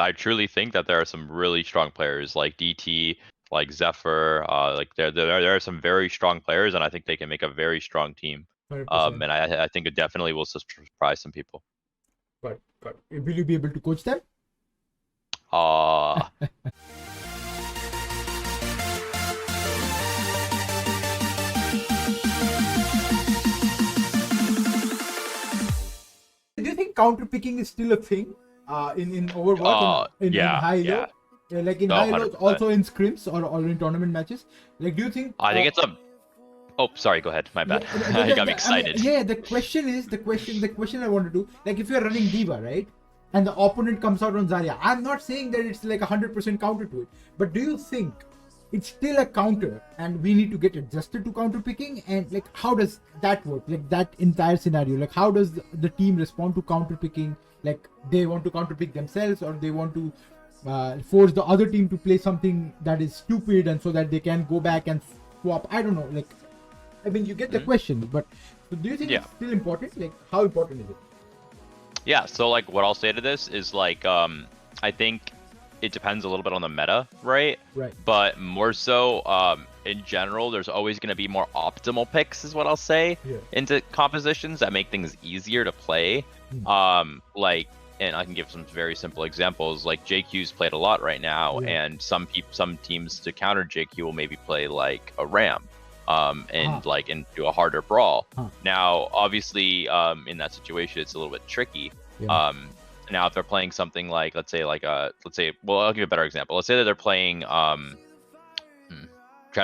I truly think that there are some really strong players like DT, like Zephyr. Like there are some very strong players, and I think they can make a very strong team. 100%. And I think it definitely will surprise some people. But will you be able to coach them? Uh Do you think counter picking is still a thing in Overwatch in yeah, high low? yeah. Like in No, high low, 100%. also in scrims or in tournament matches. Like, do you think? I think it's a. Oh, sorry. Go ahead. My Yeah, bad. You got me I mean, excited. yeah. The question I want to do. Like, if you're running Diva, right, and the opponent comes out on Zarya, I'm not saying that it's like 100% counter to it, but do you think it's still a counter, and we need to get adjusted to counter picking? And like, how does that work? Like that entire scenario. Like, how does the team respond to counter picking? Like, they want to counter pick themselves, or they want to force the other team to play something that is stupid, and so that they can go back and swap. I don't know. Like, I mean, you get the Mhm. question, but so do you think Yeah. it's still important? Like, how important is it? Yeah. So like, what I'll say to this is like, I think it depends a little bit on the meta, right? Right. But more so, in general, there's always going to be more optimal picks, is what I'll say, Yeah. into compositions that make things easier to play. Like, and I can give some very simple examples. Like JQ's played a lot right now, Yeah. and some teams to counter JQ will maybe play like a Ram, and like into a harder brawl. Now, obviously, in that situation, it's a little bit tricky. Yeah. Now, if they're playing something like, let's say, well, I'll give you a better example. Let's say that they're playing, trying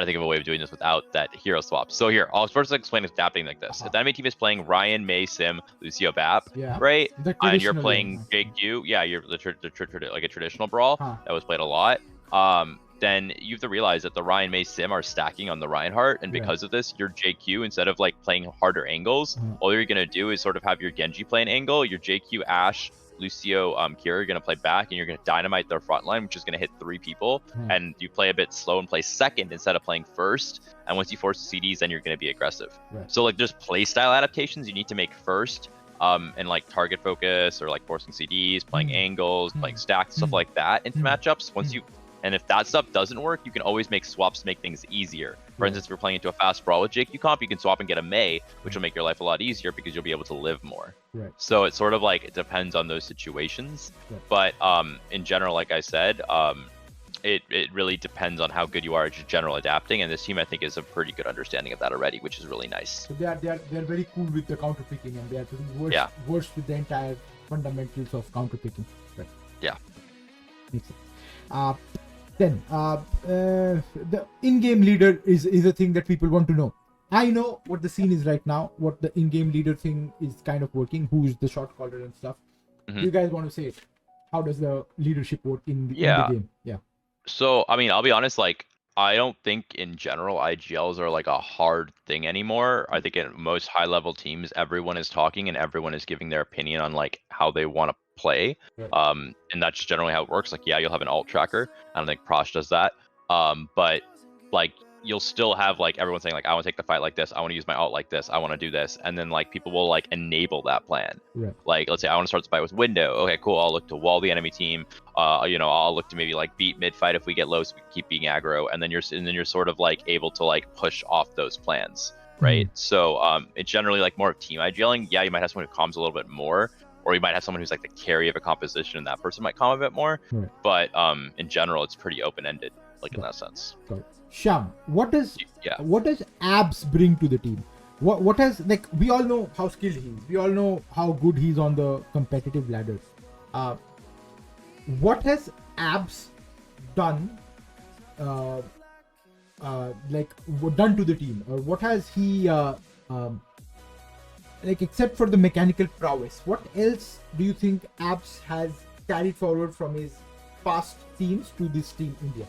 to think of a way of doing this without that hero swap. So here, I'll first explain adapting like this. If the enemy team is playing Ryan, Mei, Sim, Lucio, Bap, Yeah. right, The and you're traditional playing way. JQ, yeah, you're like a traditional brawl that was played a lot. Then you have to realize that the Ryan, Mei, Sim are stacking on the Reinhardt, and Right. because of this, your JQ, instead of like playing harder angles, all you're gonna do is sort of have your Genji play an angle, your JQ, Ashe, Lucio, Kira are going to play back, and you're going to dynamite their front line, which is going to hit 3 people. And you play a bit slow and play second instead of playing first. And once you force the CDs, then you're going to be aggressive. Right. So like, there's play style adaptations you need to make first, and like target focus or like forcing CDs, playing angles, playing stacks, stuff like that into matchups. And if that stuff doesn't work, you can always make swaps to make things easier. For instance, if we're playing into a fast brawl with JQ comp, you can swap and get a Mei, which will make your life a lot easier because you'll be able to live more. Right. So it's sort of like, it depends on those situations. Right. But in general, like I said, it really depends on how good you are at just general adapting. And this team, I think, is a pretty good understanding of that already, which is really nice. So they're very cool with the counter picking, and they're worse with the entire fundamentals of counter picking. Right. Yeah. Makes sense. Then the in-game leader is a thing that people want to know. I know what the scene is right now, what the in-game leader thing is kind of working, who's the shot caller and stuff. Do you guys want to say it? How does the leadership work in the game? Yeah. So, I mean, I'll be honest, like, I don't think in general IGLs are like a hard thing anymore. I think in most high level teams, everyone is talking and everyone is giving their opinion on like how they want to play. Right. And that's generally how it works. Like, yeah, you'll have an alt tracker. I don't think Prosh does that. But like, you'll still have like everyone saying like, I want to take the fight like this. I want to use my alt like this. I want to do this. And then like people will like enable that plan. Right. Like, let's say I want to start the fight with window. Okay, cool. I'll look to wall the enemy team. I'll look to maybe like beat mid fight if we get low, so we can keep being aggro. And then you're sort of like able to like push off those plans, right? So it's generally like more of team IGLing. Yeah, you might have someone who comms a little bit more, or you might have someone who's like the carry of a composition, and that person might comm a bit more. Right. But in general, it's pretty open ended, like in that sense. Sham, what does Abs bring to the team? What has, like, we all know how skilled he is. We all know how good he's on the competitive ladder. What has Abs done, done to the team? Or what has he, like, except for the mechanical prowess, what else do you think Abs has carried forward from his past teams to this team, India?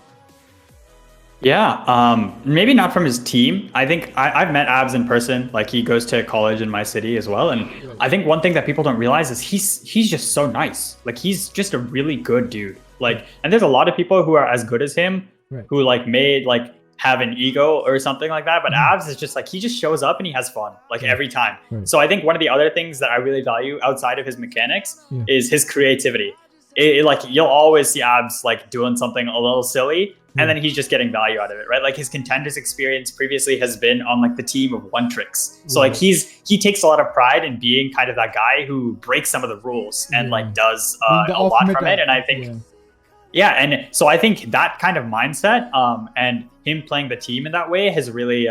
Yeah, maybe not from his team. I think I've met Abs in person. Like, he goes to college in my city as well. And I think one thing that people don't realize is he's just so nice. Like, he's just a really good dude. Like, and there's a lot of people who are as good as him, who like may like have an ego or something like that. But Abs is just like, he just shows up and he has fun like every time. So I think one of the other things that I really value outside of his mechanics is his creativity. like you'll always see Abs like doing something a little silly, and then he's just getting value out of it, right? Like his contenders experience previously has been on like the team of one tricks. So like he takes a lot of pride in being kind of that guy who breaks some of the rules and like does a lot from it. And I think and so I think that kind of mindset and him playing the team in that way has really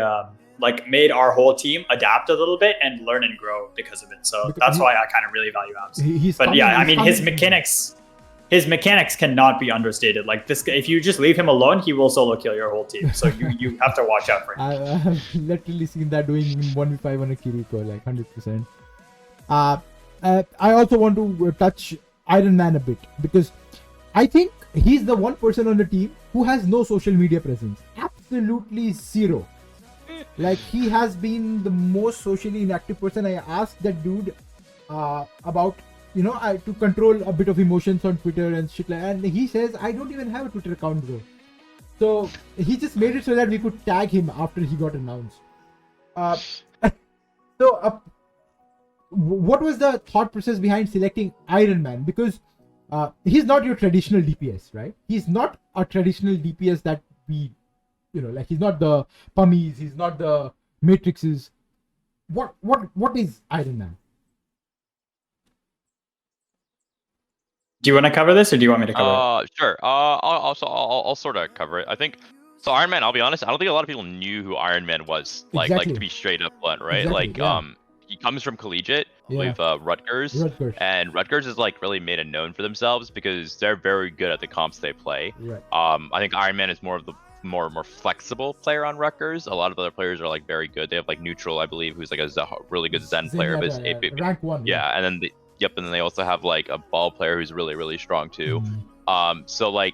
like made our whole team adapt a little bit and learn and grow because of it. So that's why I kind of really value Abs. But yeah, I mean his mechanics cannot be understated. Like this, if you just leave him alone, he will solo kill your whole team. So you have to watch out for him. I have literally seen that doing 1v5 on a Kiriko, like 100%. I also want to touch Iron Man a bit because I think he's the one person on the team who has no social media presence. Absolutely zero. Like he has been the most socially inactive person. I asked that dude about to control a bit of emotions on Twitter and shit like that. And he says, I don't even have a Twitter account, bro. So he just made it so that we could tag him after he got announced. What was the thought process behind selecting Iron Man? Because he's not your traditional DPS, right? He's not a traditional DPS that we, like he's not the Pummies, he's not the Matrixes. What is Iron Man? Do you want to cover this, or do you want me to cover it? Sure. I'll sort of cover it. I think so. Iron Man. I'll be honest. I don't think a lot of people knew who Iron Man was. Like to be straight up blunt, right? He comes from collegiate, I believe, Rutgers, and Rutgers is like really made it known for themselves because they're very good at the comps they play. Right. I think Iron Man is more of the more flexible player on Rutgers. A lot of the other players are like very good. They have like Neutral, I believe, who's like a really good Zen player. Rank 1. Yeah, and then and then they also have like a ball player who's really, really strong too. So like,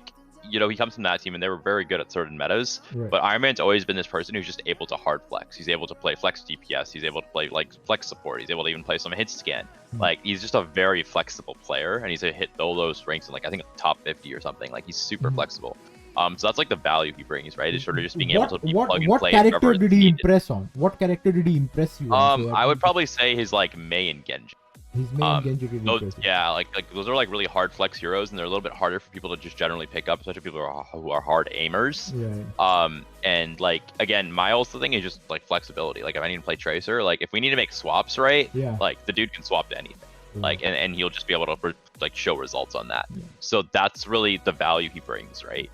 he comes from that team and they were very good at certain metas. Right. But Iron Man's always been this person who's just able to hard flex. He's able to play flex DPS. He's able to play like flex support. He's able to even play some hit scan. Like he's just a very flexible player, and he's hit all those ranks in like I think top 50 or something. Like he's super flexible. So that's like the value he brings, right? It's sort of just being able to be plug and play. What character did he impress on? What character did he impress you on? I would probably say his like Mei and Genji. His main Genji like those are like really hard flex heroes, and they're a little bit harder for people to just generally pick up, especially people who are hard aimers. Right. And like again, my also thing is just like flexibility. Like if I need to play Tracer, like if we need to make swaps, right? Like the dude can swap to anything. Like and he'll just be able to like show results on that. So that's really the value he brings, right?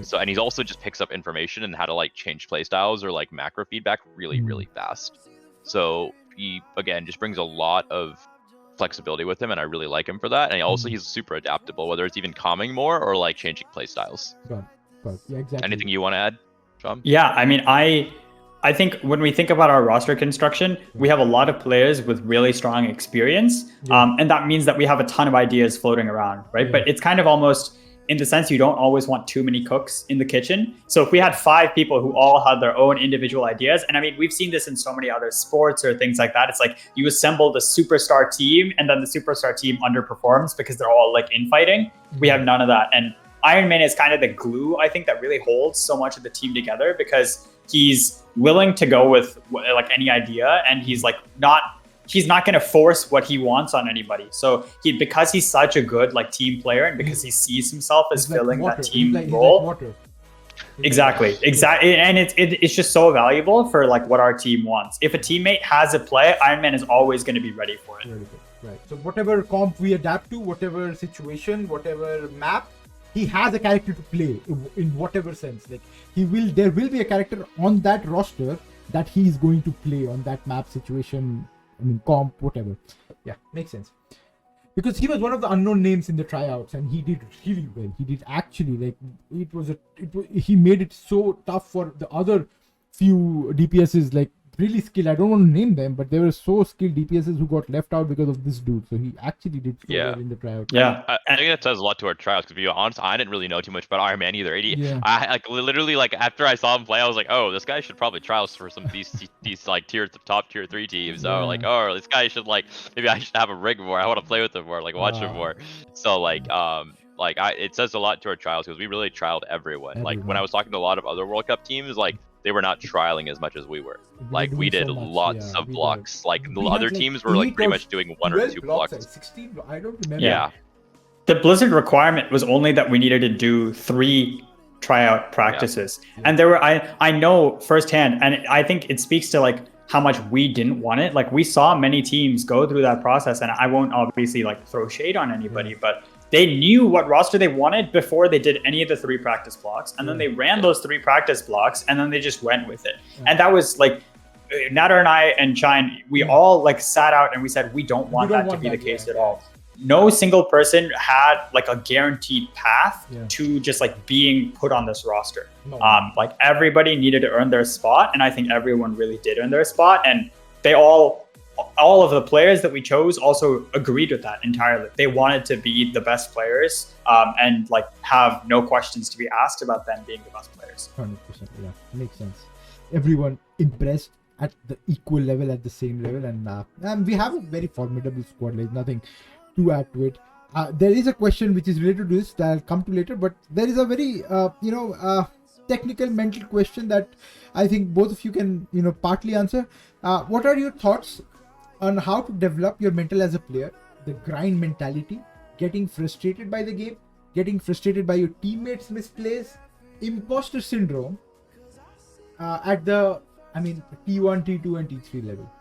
So and he's also just picks up information and how to like change playstyles or like macro feedback really fast. So he again just brings a lot of flexibility with him, and I really like him for that. And he's super adaptable, whether it's even calming more or like changing playstyles. Yeah, exactly. Anything you want to add, Sham? Yeah, I mean, I think when we think about our roster construction, we have a lot of players with really strong experience, and that means that we have a ton of ideas floating around, right? But it's kind of almost in the sense you don't always want too many cooks in the kitchen. So if we had 5 people who all had their own individual ideas, and I mean, we've seen this in so many other sports or things like that. It's like you assemble the superstar team and then the superstar team underperforms because they're all like infighting. We have none of that. And Iron Man is kind of the glue, I think, that really holds so much of the team together because he's willing to go with like any idea, and he's not going to force what he wants on anybody. So because he's such a good like team player, and because he sees himself as filling that team role. Exactly. And it's just so valuable for like what our team wants. If a teammate has a play, Iron Man is always going to be ready for it. Right. So whatever comp we adapt to, whatever situation, whatever map, he has a character to play in whatever sense. Like there will be a character on that roster that he's going to play on that map situation. I mean, comp, whatever. Yeah, makes sense. Because he was one of the unknown names in the tryouts, and he did really well. He did actually, like, he made it so tough for the other few DPSs, like, really skilled. I don't want to name them, but they were so skilled DPSs who got left out because of this dude. So he actually did so well in the tryout. Yeah, I think that says a lot to our tryouts. To be honest, I didn't really know too much about Iron Man either. I like literally like after I saw him play, I was like, oh, this guy should probably trials for some of these like top tier 3 teams. So like, oh, this guy should like maybe I should have a rig more. I want to play with him more, like watch him more. So like it says a lot to our trials because we really trialed everyone. Like when I was talking to a lot of other World Cup teams, like they were not trialing as much as we were. Like we did lots of blocks. Like the other teams were like pretty much doing 1 or 2 blocks. 16, I don't remember. Yeah. The Blizzard requirement was only that we needed to do 3 tryout practices. Yeah. And there were, I know firsthand, and I think it speaks to like how much we didn't want it. Like we saw many teams go through that process, and I won't obviously like throw shade on anybody, but they knew what roster they wanted before they did any of the 3 practice blocks. And then they ran those 3 practice blocks, and then they just went with it. And that was like, Nader and I and Shine, we all like sat out and we said, we don't want that to be the case at all. No single person had like a guaranteed path to just like being put on this roster. Like everybody needed to earn their spot, and I think everyone really did earn their spot. And they all of the players that we chose also agreed with that entirely. They wanted to be the best players, and like have no questions to be asked about them being the best players. 100%, yeah, makes sense. Everyone impressed at the equal level, at the same level, and we have a very formidable squad. There's nothing to add to it. There is a question which is related to this that I'll come to later, but there is a very technical mental question that I think both of you can partly answer. What are your thoughts on how to develop your mental as a player, the grind mentality, getting frustrated by the game, getting frustrated by your teammates' misplays, imposter syndrome at the T1, T2 and T3 level?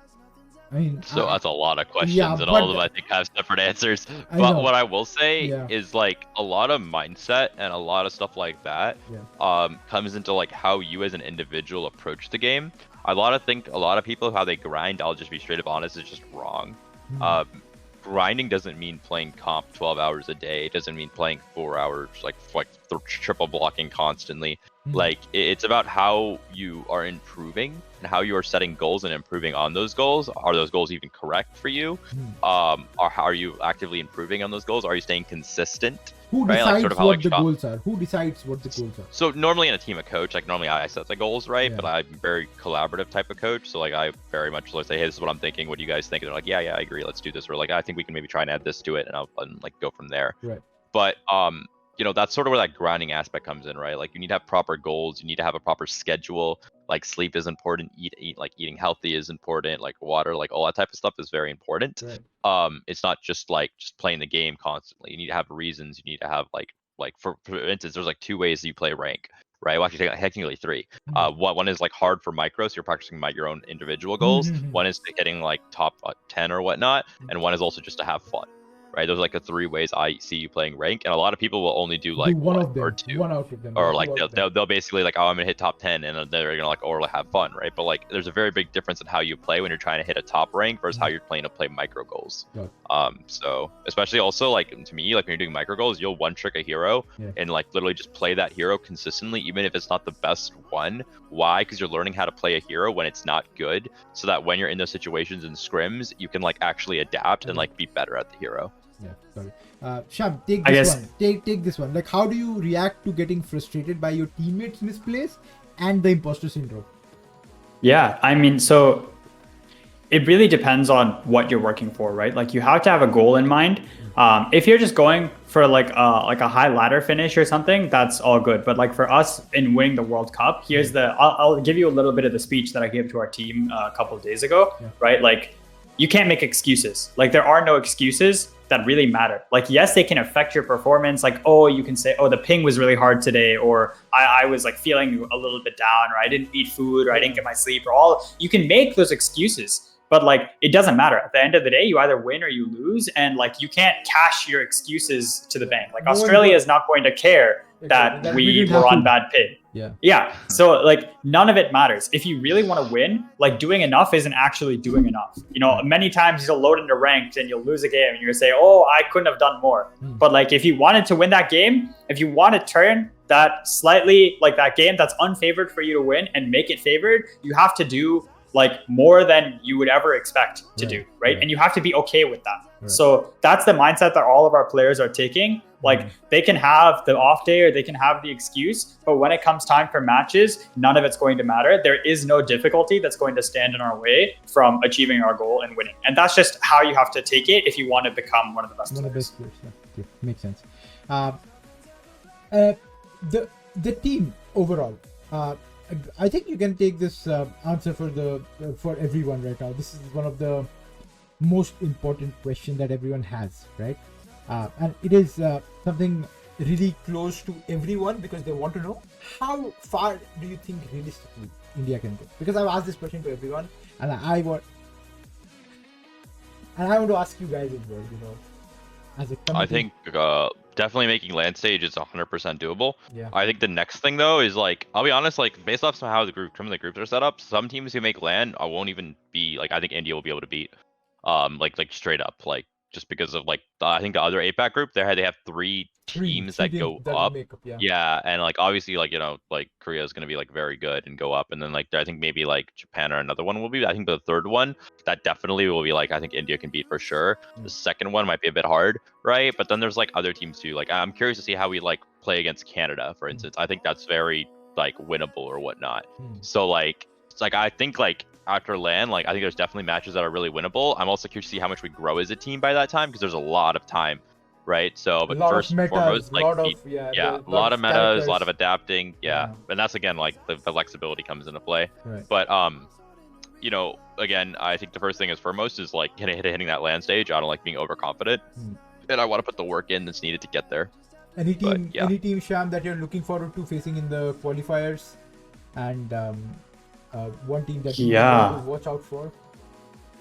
So that's a lot of questions, and all of them I think have separate answers. But what I will say is like a lot of mindset and a lot of stuff like that comes into like how you as an individual approach the game. A lot of people, how they grind, I'll just be straight up honest, is just wrong. Grinding doesn't mean playing comp 12 hours a day. It doesn't mean playing 4 hours, like triple blocking constantly. Like it's about how you are improving and how you are setting goals and improving on those goals. Are those goals even correct for you? Or how are you actively improving on those goals? Are you staying consistent? Who decides what the goals are? Who decides what the goals are? So normally in a team of coach, like normally I set the goals, right? But I'm very collaborative type of coach. So like I very much like say, hey, this is what I'm thinking. What do you guys think? And they're like, yeah, I agree. Let's do this. Or like, I think we can maybe try and add this to it, and I'll like go from there. Right. But that's sort of where that grinding aspect comes in, right? Like you need to have proper goals. You need to have a proper schedule. Like sleep is important. Eating healthy is important. Like water, like all that type of stuff is very important. Right. It's not just like just playing the game constantly. You need to have reasons. You need to have like for instance, there's like 2 ways you play rank, right? Well, actually technically 3. One is like hard for micro, so you're practicing your own individual goals. One is getting like top 10 or whatnot, and one is also just to have fun. Right, those are like the 3 ways I see you playing rank, and a lot of people will only do like one of them, or 2, one out of them, or like they'll basically like, oh, I'm gonna hit top 10, and they're gonna like or have fun, right? But like, there's a very big difference in how you play when you're trying to hit a top rank versus how you're playing to play micro goals. So especially also like to me, like when you're doing micro goals, you'll one trick a hero and like literally just play that hero consistently, even if it's not the best one. Why? Because you're learning how to play a hero when it's not good, so that when you're in those situations and scrims, you can like actually adapt and like be better at the hero. Yeah, sorry. Sham, take this one. Take this one. Like, how do you react to getting frustrated by your teammates' misplays and the imposter syndrome? Yeah, so it really depends on what you're working for, right? Like you have to have a goal in mind. If you're just going for like a high ladder finish or something, that's all good. But like for us in winning the World Cup, here's I'll give you a little bit of the speech that I gave to our team a couple of days ago, right? Like you can't make excuses. Like there are no excuses that really matter. Like, yes, they can affect your performance. Like, oh, you can say, oh, the ping was really hard today, or I was like feeling a little bit down, or I didn't eat food, or I didn't get my sleep, or you can make those excuses, but like, it doesn't matter. At the end of the day, you either win or you lose. And like, you can't cash your excuses to the bank. Like Australia is not going to care that we were on bad ping. Yeah. So like none of it matters. If you really want to win, like doing enough isn't actually doing enough. Many times you'll load into ranked and you'll lose a game and you're gonna say, oh, I couldn't have done more. But like if you wanted to win that game, if you want to turn that slightly like that game that's unfavored for you to win and make it favored, you have to do like more than you would ever expect to do, right? And you have to be okay with that. So that's the mindset that all of our players are taking. Like they can have the off day or they can have the excuse, but when it comes time for matches, none of it's going to matter. There is no difficulty that's going to stand in our way from achieving our goal and winning. And that's just how you have to take it if you want to become one of the best players. Yeah, makes sense. The team overall, I think you can take this answer for everyone right now. This is one of the most important question that everyone has, right? And it is something really close to everyone because they want to know how far do you think realistically India can go? Because I've asked this question to everyone, and I want to ask you guys as well. As a committee. I think definitely making land stage is 100% doable. Yeah. I think the next thing though is like, I'll be honest, like based off how some of the groups are set up, some teams who make land I won't even be like, I think India will be able to beat, like straight up, like just because of like I think the other APAC group they have three teams that go up. Yeah, and like obviously like like Korea is gonna be like very good and go up, and then like I think maybe like Japan or another one will be. I think the third one that definitely will be like I think India can beat for sure. The second one might be a bit hard, right? But then there's like other teams too. Like I'm curious to see how we like play against Canada, for instance. I think that's very like winnable or whatnot. So like it's like I think like after LAN, like I think there's definitely matches that are really winnable. I'm also curious to see how much we grow as a team by that time because there's a lot of time, right? So, but first and foremost, like a lot of metas, a lot of adapting, and that's again like the flexibility comes into play. Right. But again, I think the first thing is foremost is like hitting that land stage. I don't like being overconfident, and I want to put the work in that's needed to get there. Any team Sham that you're looking forward to facing in the qualifiers, and one team that you want to watch out for?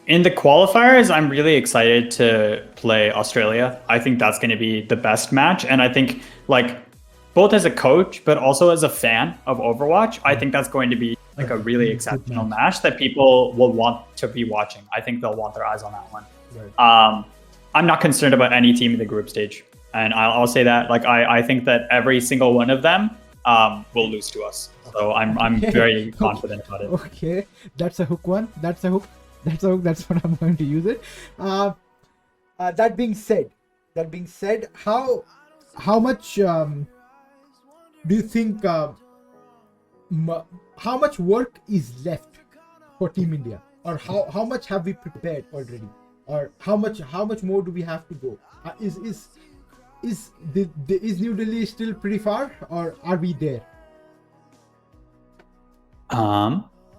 In the qualifiers, I'm really excited to play Australia. I think that's going to be the best match. And I think like both as a coach, but also as a fan of Overwatch, I think that's going to be like a really exceptional match that people will want to be watching. I think they'll want their eyes on that one. Right. I'm not concerned about any team in the group stage. And I'll say that like I think that every single one of them will lose to us. So I'm very confident about it. Okay, that's a hook one. That's a hook. That's what I'm going to use it. That being said, how much do you think? How much work is left for Team India, or how much have we prepared already, or how much more do we have to go? Is New Delhi still pretty far, or are we there?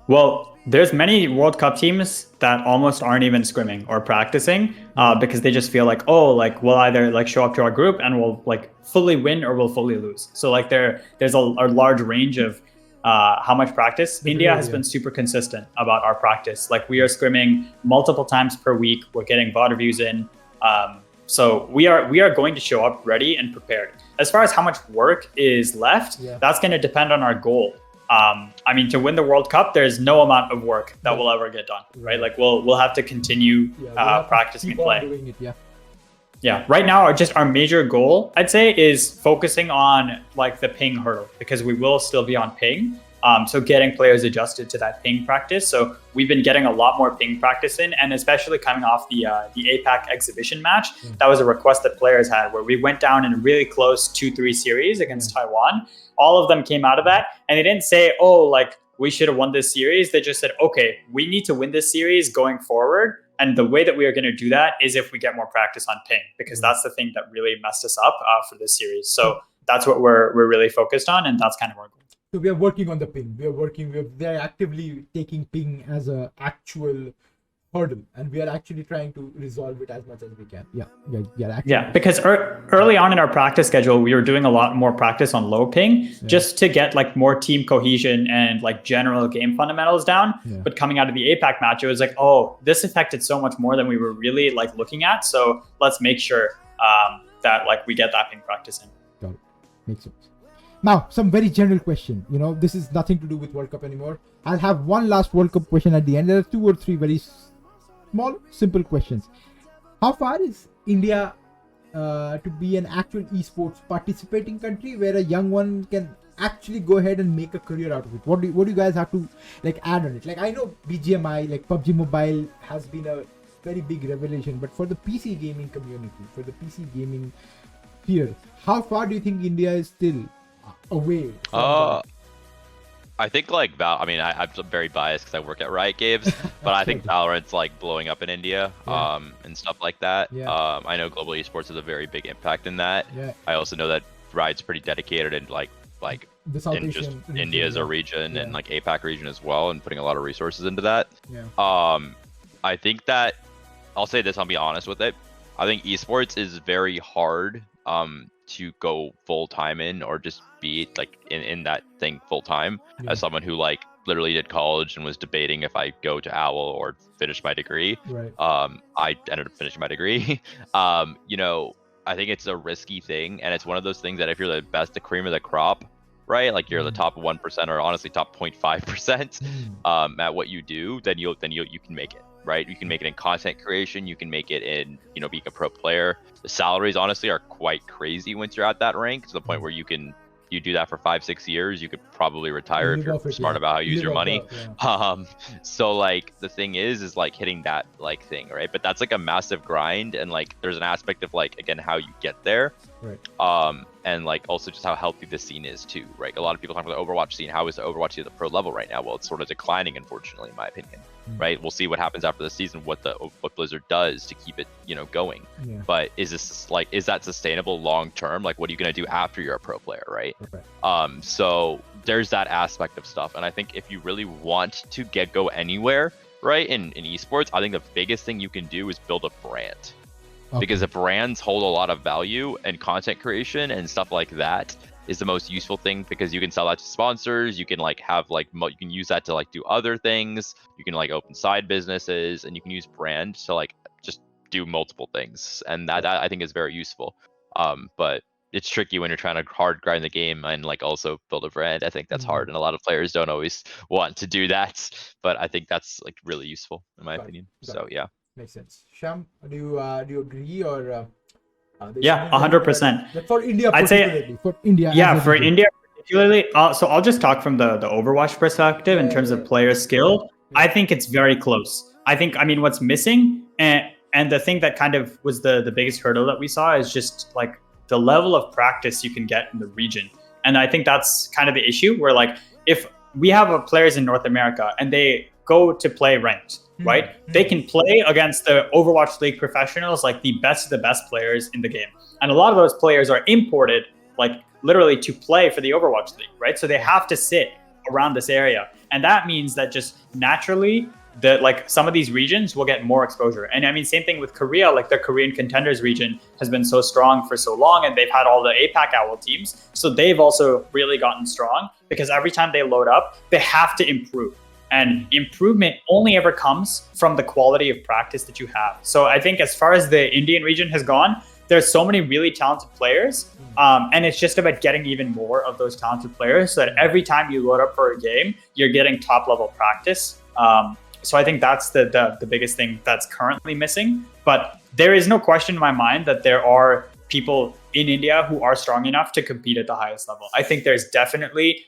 Well, there's many World Cup teams that almost aren't even scrimming or practicing because they just feel like, oh, like we'll either like show up to our group and we'll like fully win or we'll fully lose. So like there's a large range of how much practice. India has been super consistent about our practice. Like we are scrimming multiple times per week. We're getting VOD reviews in. So we are going to show up ready and prepared. As far as how much work is left, that's going to depend on our goal. I mean, to win the World Cup, there's no amount of work that will ever get done, right? Like we'll have to continue practicing and playing. Yeah. Right now, our major goal, I'd say, is focusing on like the ping hurdle because we will still be on ping. So getting players adjusted to that ping practice. So we've been getting a lot more ping practice in, and especially coming off the APAC exhibition match, that was a request that players had where we went down in a really close 2-3 series against Taiwan. All of them came out of that, and they didn't say, oh, like we should have won this series. They just said, okay, we need to win this series going forward. And the way that we are going to do that is if we get more practice on ping, because that's the thing that really messed us up for this series. So that's what we're really focused on, and that's kind of our goal. So we are working on the ping. They're actively taking ping as a actual hurdle, and we are actually trying to resolve it as much as we can. Because early on in our practice schedule, we were doing a lot more practice on low ping just to get like more team cohesion and like general game fundamentals down. But coming out of the APAC match, it was like, oh, this affected so much more than we were really like looking at. So let's make sure that like we get that ping practice in. Got it. Makes sense. Now, some very general question. This is nothing to do with World Cup anymore. I'll have one last World Cup question at the end. There are 2 or 3 very small, simple questions. How far is India to be an actual esports participating country where a young one can actually go ahead and make a career out of it? What do you guys have to like add on it? Like I know BGMI, like PUBG Mobile has been a very big revelation, but for the PC gaming community, for the PC gaming sphere, how far do you think India is still away from I think like I'm very biased because I work at Riot Games, but I think Valorant's like blowing up in India and stuff like that. I know global esports has a very big impact in that. I also know that Riot's pretty dedicated in like the South in Asian just India as a region and like APAC region as well, and putting a lot of resources into that. I think that I'll say this, I'll be honest with it. I think esports is very hard to go full time in, or just be like in that thing full time. Yeah. As someone who like literally did college and was debating if I go to OWL or finish my degree. Right. I ended up finishing my degree. You know, I think it's a risky thing, and it's one of those things that if you're the best, the cream of the crop, right? Like you're the top 1%, or honestly top 0.5% at what you do, then you can make it, right? You can make it in content creation, you can make it in, you know, being a pro player. The salaries honestly are quite crazy once you're at that rank, to the point where you do that for 5-6 years, you could probably retire if you're smart about how you use your money. So like the thing is like hitting that like thing, right? But that's like a massive grind, and like there's an aspect of like, again, how you get there, right? And like also just how healthy the scene is too, right? A lot of people talk about the Overwatch scene. How is the Overwatch scene at the pro level right now? Well, it's sort of declining, unfortunately, in my opinion. Right? We'll see what happens after the season, what Blizzard does to keep it, you know, going. Yeah. But is that sustainable long term? Like, what are you gonna do after you're a pro player, right? So there's that aspect of stuff, and I think if you really want to go anywhere, right, in esports, I think the biggest thing you can do is build a brand. Because the brands hold a lot of value, and content creation and stuff like that is the most useful thing, because you can sell that to sponsors, you can like have like you can use that to like do other things, you can like open side businesses, and you can use brand to like just do multiple things, and that I think is very useful. But it's tricky when you're trying to hard grind the game and like also build a brand. I think that's hard, and a lot of players don't always want to do that, but I think that's like really useful in my opinion. So yeah. Makes sense. Sham, do you agree, or? Yeah, 100%. For India, I'd say for India. Yeah, for India particularly. So I'll just talk from the Overwatch perspective in terms of player skill. I think it's very close. I mean, what's missing, and the thing that kind of was the biggest hurdle that we saw is just like the level of practice you can get in the region. And I think that's kind of the issue, where like if we have players in North America and they go to play ranked, right? They can play against the Overwatch League professionals, like the best of the best players in the game. And a lot of those players are imported, like literally to play for the Overwatch League, right? So they have to sit around this area. And that means that just naturally, like some of these regions will get more exposure. And I mean, same thing with Korea, like the Korean contenders region has been so strong for so long, and they've had all the APAC OWL teams. So they've also really gotten strong, because every time they load up, they have to improve. And improvement only ever comes from the quality of practice that you have. So I think as far as the Indian region has gone, there's so many really talented players. And it's just about getting even more of those talented players, so that every time you load up for a game, you're getting top level practice. So I think that's the biggest thing that's currently missing. But there is no question in my mind that there are people in India who are strong enough to compete at the highest level. I think there's definitely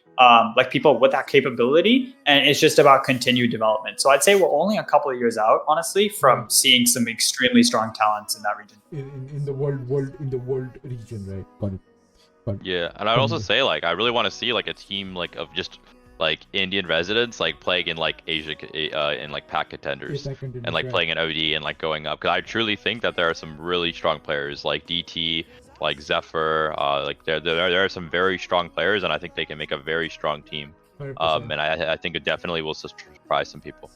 like people with that capability, and it's just about continued development. So I'd say we're only a couple of years out, honestly, from seeing some extremely strong talents in that region. In the world region, right? Got it. Yeah, and I'd also say like I really want to see like a team like of just like Indian residents like playing in like Asia in like pack contenders, and like playing in OD and like going up, because I truly think that there are some really strong players like DT, like Zephyr, like there are some very strong players, and I think they can make a very strong team. 100%. And I think it definitely will surprise some people.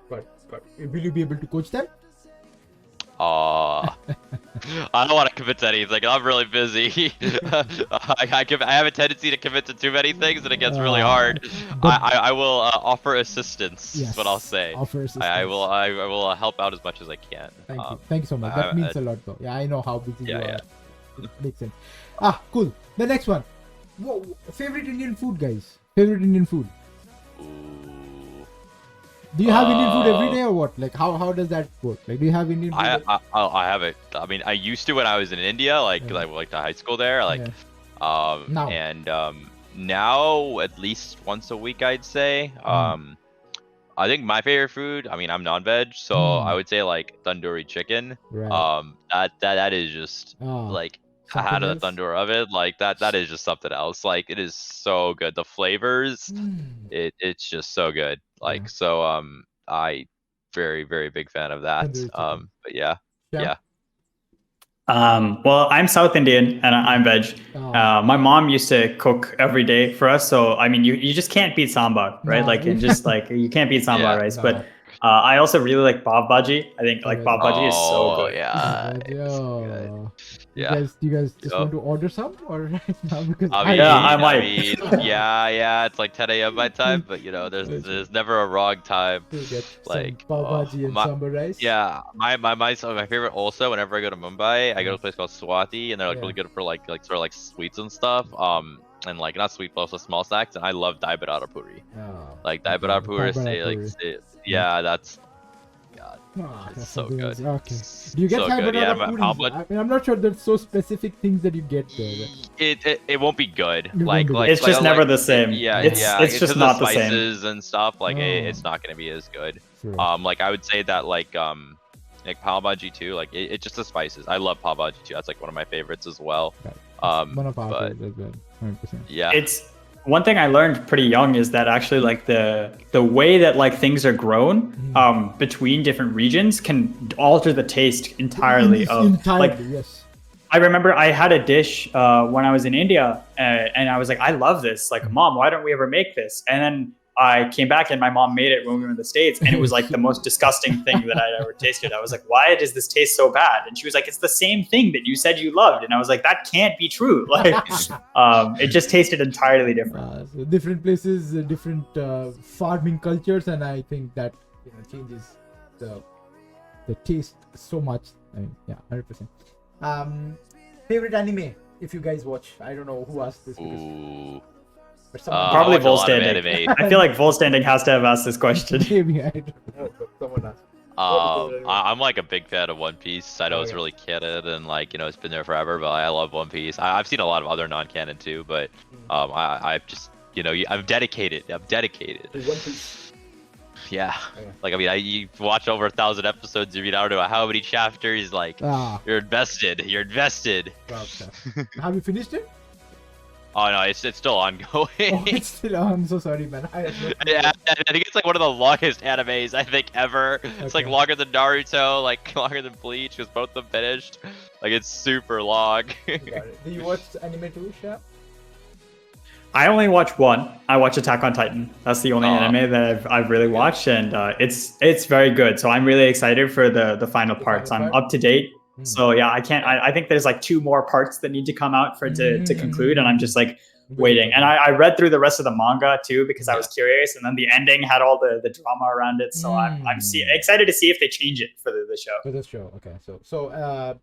But will you be able to coach them? I don't want to commit to anything. I'm really busy. I have a tendency to commit to too many things, and it gets really hard. I will offer assistance. Yes, is what I'll say. Offer assistance. I will help out as much as I can. Thank you so much. That means a lot, though. Yeah, I know how busy you are. Yeah. Makes sense. Cool. The next one. Whoa, favorite Indian food, guys. Favorite Indian food. Do you have Indian food every day, or what? Like, how does that work? Like, do you have Indian food? I have it. I mean, I used to when I was in India, like the high school there, like, now. And now at least once a week, I'd say. I think my favorite food, I mean, I'm non-veg, so I would say like tandoori chicken. Right. That is just like, I had a tandoor of it, like that is just something else. Like, it is so good. The flavors, it's just so good. Like, so I very, very big fan of that. But yeah. Well, I'm South Indian and I'm veg. My mom used to cook every day for us, so I mean, you just can't beat sambar, right? Like, it just like you can't beat sambar rice. But I also really like Pav Bhaji. I think like Pav Bhaji is so Oh good. yeah, But, it's good. yo, Yeah. do you guys just Yup. want to order some or right now? Because I mean, Yeah, I I might. mean, yeah, it's like 10 a.m. my time, but you know, there's never a wrong time. to get some Like, pav bhaji and my sambar rice. yeah, my favorite also. Whenever I go to Mumbai, I go to a place called Swati, and they're like Yeah. really good for like sort of like sweets and stuff. And like not sweet, but also small snacks. And I love Dai Badara Puri. Oh, Like Dai okay. Badara Puri, Dai Badara say like Puri. yeah, that's God, Ah, it's that's so something good. else. Okay. Do you get So Dai good. Yeah, Badara how puris? much? I mean, I'm not sure there's so specific things that you get there. It won't be good. It won't be good. It's just never the same. Yeah, Yeah. It's just because not the the same. spices and stuff. Like Oh. it's not gonna be as good. Sure. Like I would say that like pav bhaji too. Like it's just the spices. I love pav bhaji too. That's like one of my favorites as well. Right. One of our but favorites as well. 100%. yeah, It's one thing I learned pretty young is that actually like the way that like things are grown between different regions can alter the taste entirely of like Yes. I remember I had a dish when I was in India, and I was like, I love this. Like, Mom, why don't we ever make this? And then I came back and my mom made it when we were in the States, and it was like the most disgusting thing that I'd ever tasted. I was like, why does this taste so bad? And she was like, it's the same thing that you said you loved. And I was like, that can't be true. Like, it just tasted entirely different. So different places, different farming cultures, and I think that changes the taste so much. I mean, yeah, 100%. Favorite anime, if you guys watch. I don't know who asked this. Ooh. But someone Probably I watch a lot of Volstanding. anime. I feel like Volstanding has to have asked this question. maybe I don't know, but someone asked. I'm like a big fan of One Piece. I know it's really canon and like it's been there forever, but I love One Piece. I've seen a lot of other non-canon too, but I've just I'm dedicated. I'm dedicated. One Piece. Yeah. Okay. Like I mean, you watch over 1,000 episodes. You read out about how many chapters. Like you're invested. You're invested. Have you finished it? Oh no, it's still ongoing. Oh, it's still. Oh, I'm so sorry, man. Yeah, I think it's like one of the longest animes I think ever. It's like longer than Naruto, like longer than Bleach, because both of them finished. Like it's super long. Got it. Do you watch anime too, Shah? I only watch one. I watch Attack on Titan. That's the only anime that I've really watched, and it's very good. So I'm really excited for the final parts. I'm up to date. So yeah, I think there's like 2 more parts that need to come out for it to conclude, and I'm just like waiting. And I read through the rest of the manga too because I was curious, and then the ending had all the drama around it. So I'm excited to see if they change it for the show. For the show, okay. So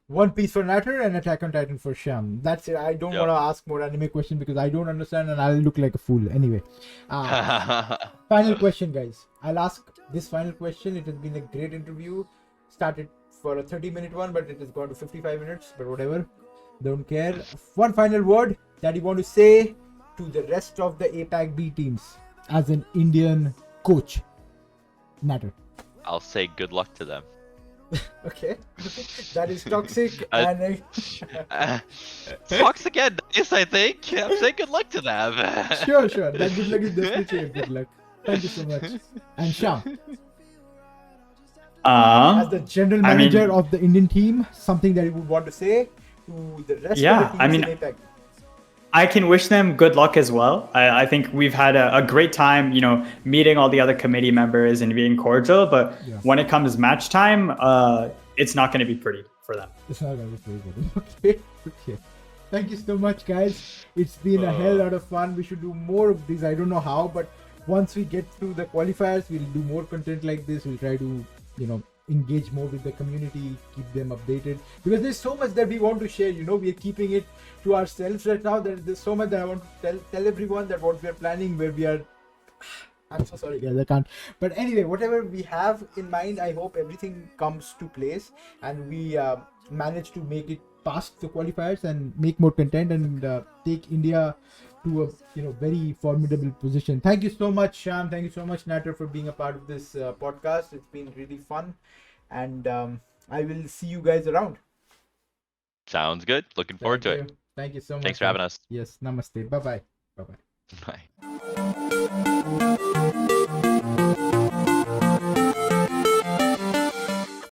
One Piece for Natter and Attack on Titan for Sham. That's it. I don't want to ask more anime questions because I don't understand and I'll look like a fool. Anyway, final question, guys. I'll ask this final question. It has been a great interview. Started for a 30-minute one, but it has gone to 55 minutes. But whatever, don't care. One final word that you want to say to the rest of the APAC B teams as an Indian coach. Natter. I'll say good luck to them. Okay, that is toxic. And Fox again, yes, I think. I'm saying good luck to them. Sure. That good luck is definitely a good luck. Thank you so much. And Sham, as the general manager of the Indian team, something that you would want to say to the rest of the teams in APAC? I can wish them good luck as well. I think we've had a great time, meeting all the other committee members and being cordial. But when it comes match time, it's not going to be pretty for them. It's not going to be pretty good. Okay. Thank you so much, guys. It's been a hell lot of fun. We should do more of these. I don't know how, but once we get through the qualifiers, we'll do more content like this. We'll try to, engage more with the community, keep them updated, because there's so much that we want to share. We are keeping it to ourselves right now. There's so much that I want to tell everyone that what we are planning, where we are. I'm so sorry, guys, I can't. But anyway, whatever we have in mind, I hope everything comes to place and we manage to make it past the qualifiers and make more content and take India to a very formidable position. Thank you so much, Sham. Thank you so much, Natter, for being a part of this podcast. It's been really fun, and I will see you guys around. Sounds good. Looking forward to it. Thank you so much. Thanks for having us. Yes. Namaste. Bye-bye. Bye.